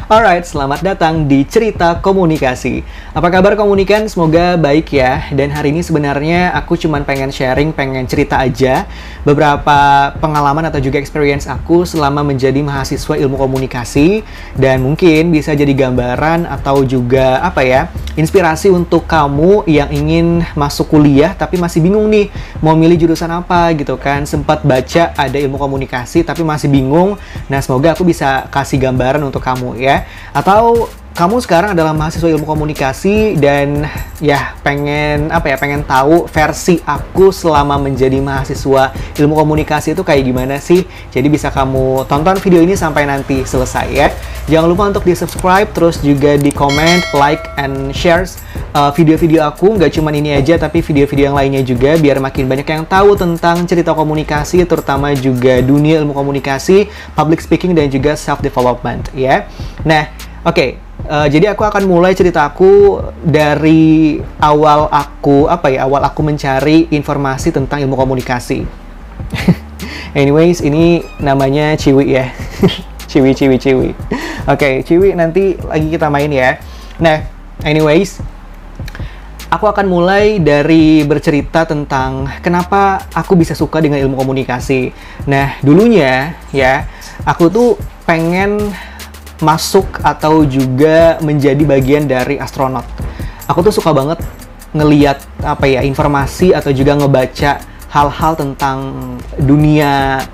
Alright, selamat datang di Cerita Komunikasi. Apa kabar komunikan? Semoga baik ya. Dan hari ini sebenarnya aku cuman pengen sharing, pengen cerita aja beberapa pengalaman atau juga experience aku selama menjadi mahasiswa ilmu komunikasi. Dan mungkin bisa jadi gambaran atau juga inspirasi untuk kamu yang ingin masuk kuliah tapi masih bingung nih mau milih jurusan apa gitu kan. Sempat baca ada ilmu komunikasi tapi masih bingung. Nah, semoga aku bisa kasih gambaran untuk kamu ya. Atau kamu sekarang adalah mahasiswa ilmu komunikasi dan ya pengen tahu versi aku selama menjadi mahasiswa ilmu komunikasi itu kayak gimana sih. Jadi bisa kamu tonton video ini sampai nanti selesai ya. Jangan lupa untuk di-subscribe, terus juga di-comment, like, and share video-video aku. Nggak cuma ini aja, tapi video-video yang lainnya juga, biar makin banyak yang tahu tentang cerita komunikasi, terutama juga dunia ilmu komunikasi, public speaking, dan juga self-development ya. Nah, oke. Jadi aku akan mulai ceritaku dari awal aku mencari informasi tentang ilmu komunikasi. Anyways, ini namanya Ciwi ya. Ciwi. Oke, Ciwi nanti lagi kita main ya. Nah, anyways, aku akan mulai dari bercerita tentang kenapa aku bisa suka dengan ilmu komunikasi. Nah, dulunya ya, aku tuh pengen masuk atau juga menjadi bagian dari astronot. Aku tuh suka banget ngeliat informasi atau juga ngebaca hal-hal tentang dunia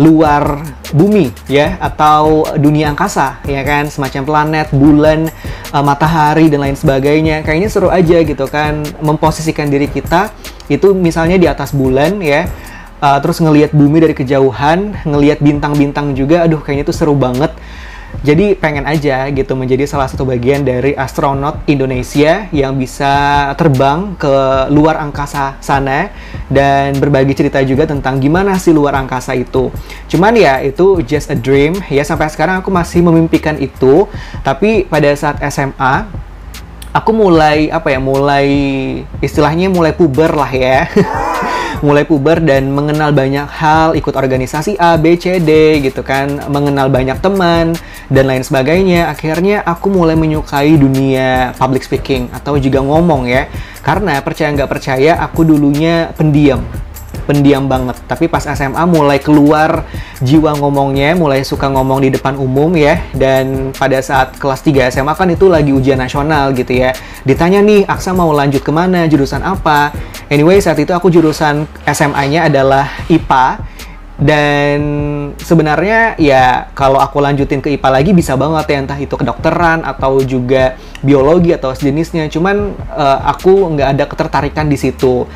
luar bumi ya, atau dunia angkasa ya kan, semacam planet, bulan, matahari dan lain sebagainya. Kayaknya seru aja gitu kan, memposisikan diri kita itu misalnya di atas bulan ya, terus ngelihat bumi dari kejauhan, ngelihat bintang-bintang juga. Aduh, kayaknya itu seru banget. Jadi pengen aja gitu menjadi salah satu bagian dari astronot Indonesia yang bisa terbang ke luar angkasa sana dan berbagi cerita juga tentang gimana sih luar angkasa itu. Cuman ya itu just a dream ya, sampai sekarang aku masih memimpikan itu. Tapi pada saat SMA aku mulai istilahnya mulai puber lah ya. Mulai puber dan mengenal banyak hal, ikut organisasi A, B, C, D gitu kan, mengenal banyak teman dan lain sebagainya. Akhirnya aku mulai menyukai dunia public speaking atau juga ngomong ya. Karena percaya nggak percaya, aku dulunya pendiam banget. Tapi pas SMA mulai keluar jiwa ngomongnya, mulai suka ngomong di depan umum ya. Dan pada saat kelas 3 SMA kan itu lagi ujian nasional gitu ya. Ditanya nih, Aksa mau lanjut kemana, jurusan apa? Anyway, saat itu aku jurusan SMA-nya adalah IPA. Dan sebenarnya ya kalau aku lanjutin ke IPA lagi bisa banget ya, entah itu kedokteran atau juga biologi atau sejenisnya. Cuman aku nggak ada ketertarikan di situ.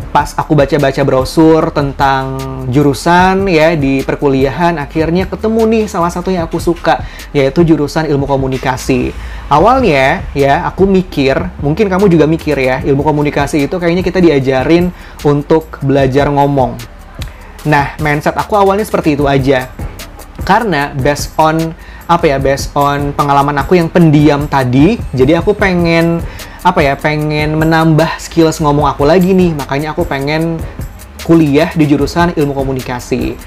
Pas aku baca-baca brosur tentang jurusan ya di perkuliahan, akhirnya ketemu nih salah satu yang aku suka, yaitu jurusan ilmu komunikasi. Awalnya ya aku mikir, mungkin kamu juga mikir ya, ilmu komunikasi itu kayaknya kita diajarin untuk belajar ngomong. Nah, mindset aku awalnya seperti itu aja. Karena based on pengalaman aku yang pendiam tadi, jadi aku pengen menambah skills ngomong aku lagi nih. Makanya aku pengen kuliah di jurusan ilmu komunikasi.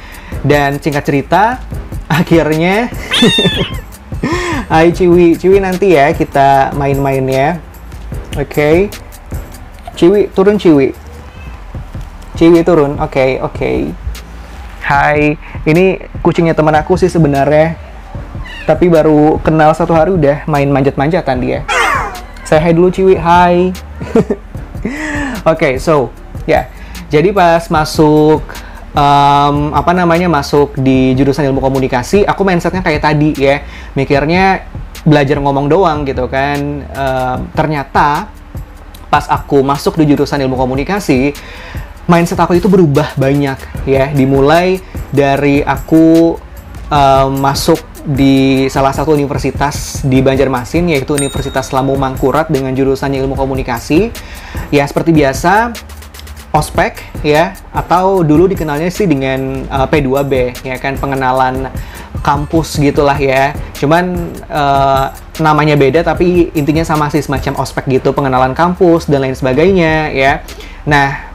Dan singkat cerita, akhirnya Hai Ciwi nanti ya kita main-main ya. Oke. Ciwi turun. Ciwi turun. Oke. Hai, ini kucingnya teman aku sih sebenarnya. Tapi baru kenal 1 hari udah main manjat-manjatan dia. Say hi dulu Ciwi, hai. Oke, so ya. Jadi pas masuk masuk di jurusan ilmu komunikasi, aku mindsetnya kayak tadi ya. Mikirnya belajar ngomong doang gitu kan. Ternyata pas aku masuk di jurusan ilmu komunikasi, mindset aku itu berubah banyak ya. Dimulai dari aku masuk di salah satu universitas di Banjarmasin, yaitu Universitas Lampung Mangkurat dengan jurusan ilmu komunikasi. Ya seperti biasa, ospek ya, atau dulu dikenalnya sih dengan P2B ya kan, pengenalan kampus gitulah ya. Cuman namanya beda tapi intinya sama sih, semacam ospek gitu, pengenalan kampus dan lain sebagainya ya. Nah,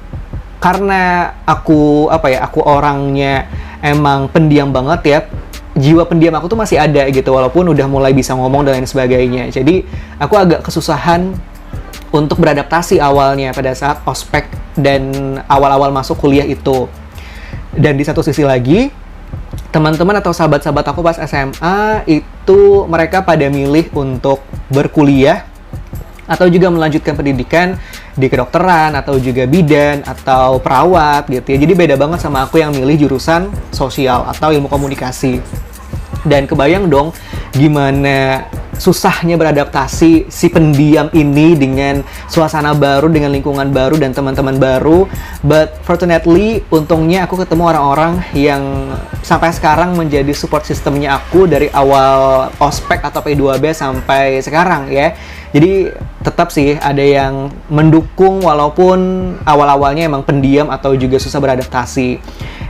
karena aku orangnya emang pendiam banget ya, jiwa pendiam aku tuh masih ada gitu, walaupun udah mulai bisa ngomong dan lain sebagainya. Jadi aku agak kesusahan untuk beradaptasi awalnya pada saat ospek dan awal-awal masuk kuliah itu. Dan di satu sisi lagi, teman-teman atau sahabat-sahabat aku pas SMA itu mereka pada milih untuk berkuliah atau juga melanjutkan pendidikan di kedokteran atau juga bidan atau perawat gitu ya. Jadi beda banget sama aku yang milih jurusan sosial atau ilmu komunikasi. Dan kebayang dong gimana susahnya beradaptasi si pendiam ini dengan suasana baru, dengan lingkungan baru dan teman-teman baru. But fortunately, untungnya aku ketemu orang-orang yang sampai sekarang menjadi support sistemnya aku dari awal ospek atau P2B sampai sekarang ya. Jadi tetap sih ada yang mendukung walaupun awal-awalnya emang pendiam atau juga susah beradaptasi.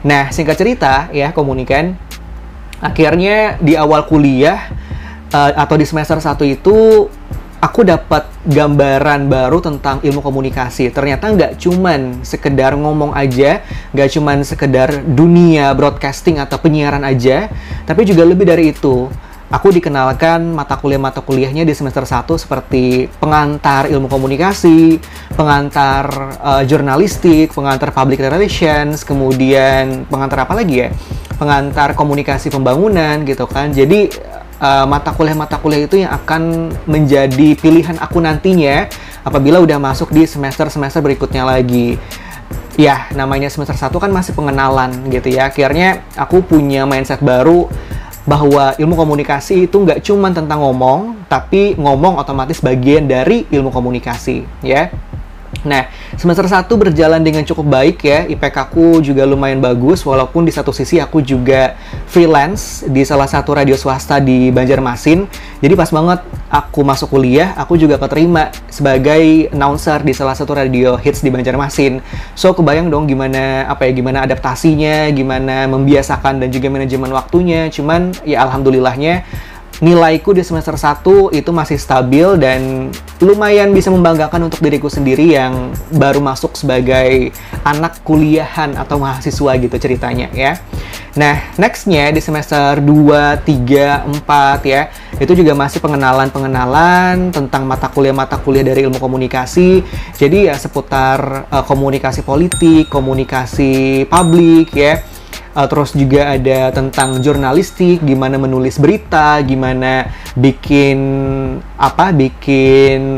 Nah, singkat cerita ya komunikan, akhirnya di awal kuliah atau di semester 1 itu aku dapat gambaran baru tentang ilmu komunikasi. Ternyata nggak cuman sekedar ngomong aja, nggak cuman sekedar dunia broadcasting atau penyiaran aja, tapi juga lebih dari itu. Aku dikenalkan mata kuliahnya di semester 1 seperti pengantar ilmu komunikasi, pengantar jurnalistik, pengantar public relations, kemudian pengantar apa lagi ya? Pengantar komunikasi pembangunan gitu kan. Jadi mata kuliah itu yang akan menjadi pilihan aku nantinya apabila udah masuk di semester-semester berikutnya lagi. Ya, namanya semester 1 kan masih pengenalan gitu ya. Akhirnya aku punya mindset baru bahwa ilmu komunikasi itu nggak cuma tentang ngomong, tapi ngomong otomatis bagian dari ilmu komunikasi, ya. Nah, semester 1 berjalan dengan cukup baik ya, IPK aku juga lumayan bagus, walaupun di satu sisi aku juga freelance di salah satu radio swasta di Banjarmasin. Jadi pas banget aku masuk kuliah, aku juga keterima sebagai announcer di salah satu radio hits di Banjarmasin. So, kebayang dong gimana adaptasinya, gimana membiasakan dan juga manajemen waktunya. Cuman ya alhamdulillahnya nilaiku di semester 1 itu masih stabil dan lumayan bisa membanggakan untuk diriku sendiri yang baru masuk sebagai anak kuliahan atau mahasiswa gitu ceritanya ya. Nah, nextnya di semester 2, 3, 4 ya, itu juga masih pengenalan tentang mata kuliah dari ilmu komunikasi. Jadi ya seputar komunikasi politik, komunikasi publik ya. Terus juga ada tentang jurnalistik, gimana menulis berita, gimana bikin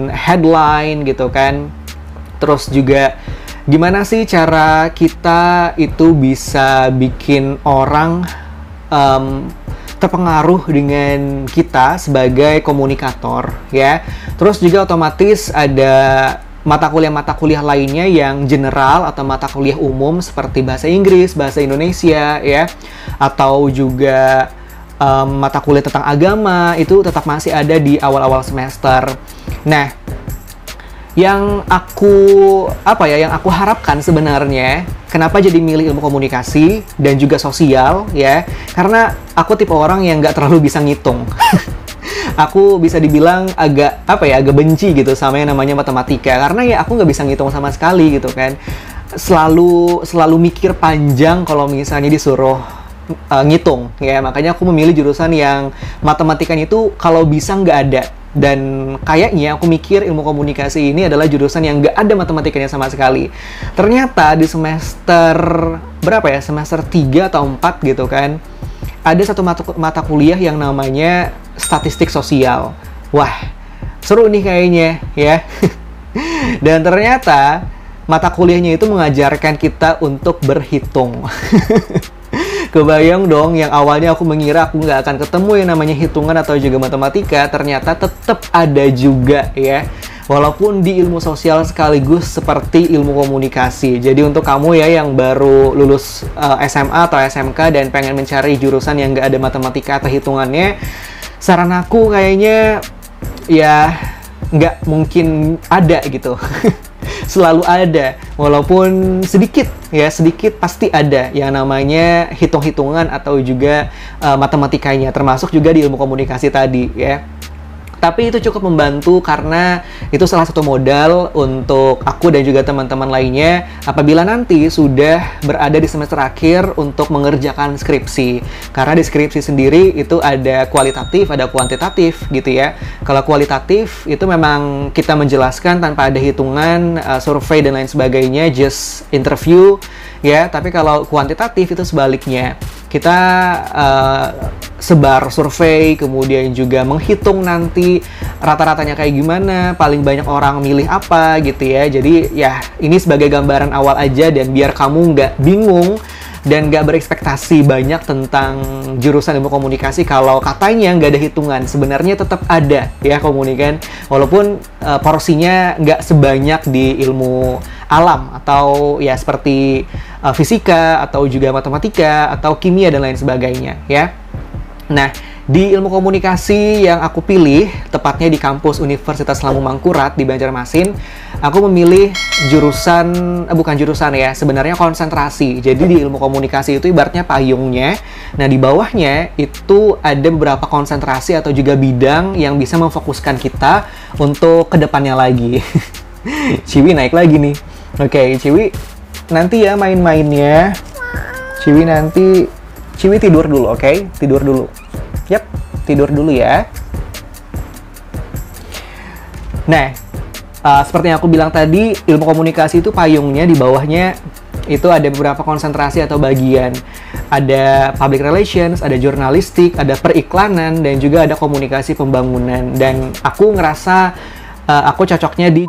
headline gitu kan. Terus juga gimana sih cara kita itu bisa bikin orang terpengaruh dengan kita sebagai komunikator ya. Terus juga otomatis ada mata kuliah lainnya yang general atau mata kuliah umum seperti bahasa Inggris, bahasa Indonesia ya, atau juga mata kuliah tentang agama itu tetap masih ada di awal-awal semester. Nah, yang aku harapkan sebenarnya kenapa jadi milih ilmu komunikasi dan juga sosial ya, karena aku tipe orang yang nggak terlalu bisa ngitung. Aku bisa dibilang agak benci gitu sama yang namanya matematika, karena ya aku nggak bisa ngitung sama sekali gitu kan. Selalu mikir panjang kalau misalnya disuruh ngitung ya, makanya aku memilih jurusan yang matematikanya itu kalau bisa nggak ada. Dan kayaknya aku mikir ilmu komunikasi ini adalah jurusan yang nggak ada matematikanya sama sekali. Ternyata di semester semester 3 atau 4 gitu kan, ada satu mata kuliah yang namanya statistik sosial. Wah, seru nih kayaknya ya. Dan ternyata mata kuliahnya itu mengajarkan kita untuk berhitung. Kebayang dong, yang awalnya aku mengira aku nggak akan ketemu yang namanya hitungan atau juga matematika, ternyata tetap ada juga ya. Walaupun di ilmu sosial sekaligus seperti ilmu komunikasi. Jadi untuk kamu ya yang baru lulus SMA atau SMK dan pengen mencari jurusan yang nggak ada matematika atau hitungannya, saran aku kayaknya ya nggak mungkin ada gitu. Selalu ada, walaupun sedikit pasti ada yang namanya hitung-hitungan atau juga matematikanya, termasuk juga di ilmu komunikasi tadi ya. Tapi itu cukup membantu karena itu salah satu modal untuk aku dan juga teman-teman lainnya apabila nanti sudah berada di semester akhir untuk mengerjakan skripsi. Karena di skripsi sendiri itu ada kualitatif, ada kuantitatif gitu ya. Kalau kualitatif itu memang kita menjelaskan tanpa ada hitungan, survei dan lain sebagainya, just interview ya. Tapi kalau kuantitatif itu sebaliknya. Kita sebar survei, kemudian juga menghitung nanti rata-ratanya kayak gimana, paling banyak orang milih apa gitu ya. Jadi ya ini sebagai gambaran awal aja dan biar kamu nggak bingung dan nggak berekspektasi banyak tentang jurusan ilmu komunikasi kalau katanya nggak ada hitungan. Sebenarnya tetap ada ya komunikan, walaupun porsinya nggak sebanyak di ilmu alam atau ya seperti fisika atau juga matematika atau kimia dan lain sebagainya ya. Nah, di ilmu komunikasi yang aku pilih, tepatnya di kampus Universitas Lampung Mangkurat di Banjarmasin, aku memilih jurusan, bukan jurusan ya, sebenarnya konsentrasi. Jadi di ilmu komunikasi itu ibaratnya payungnya. Nah, di bawahnya itu ada beberapa konsentrasi atau juga bidang yang bisa memfokuskan kita untuk kedepannya lagi. Ciwi naik lagi nih. Oke, Ciwi nanti ya main-mainnya. Ciwi tidur dulu, oke? Tidur dulu. Yap, tidur dulu ya. Nah, seperti yang aku bilang tadi, ilmu komunikasi itu payungnya, di bawahnya itu ada beberapa konsentrasi atau bagian. Ada public relations, ada jurnalistik, ada periklanan, dan juga ada komunikasi pembangunan. Dan aku ngerasa aku cocoknya di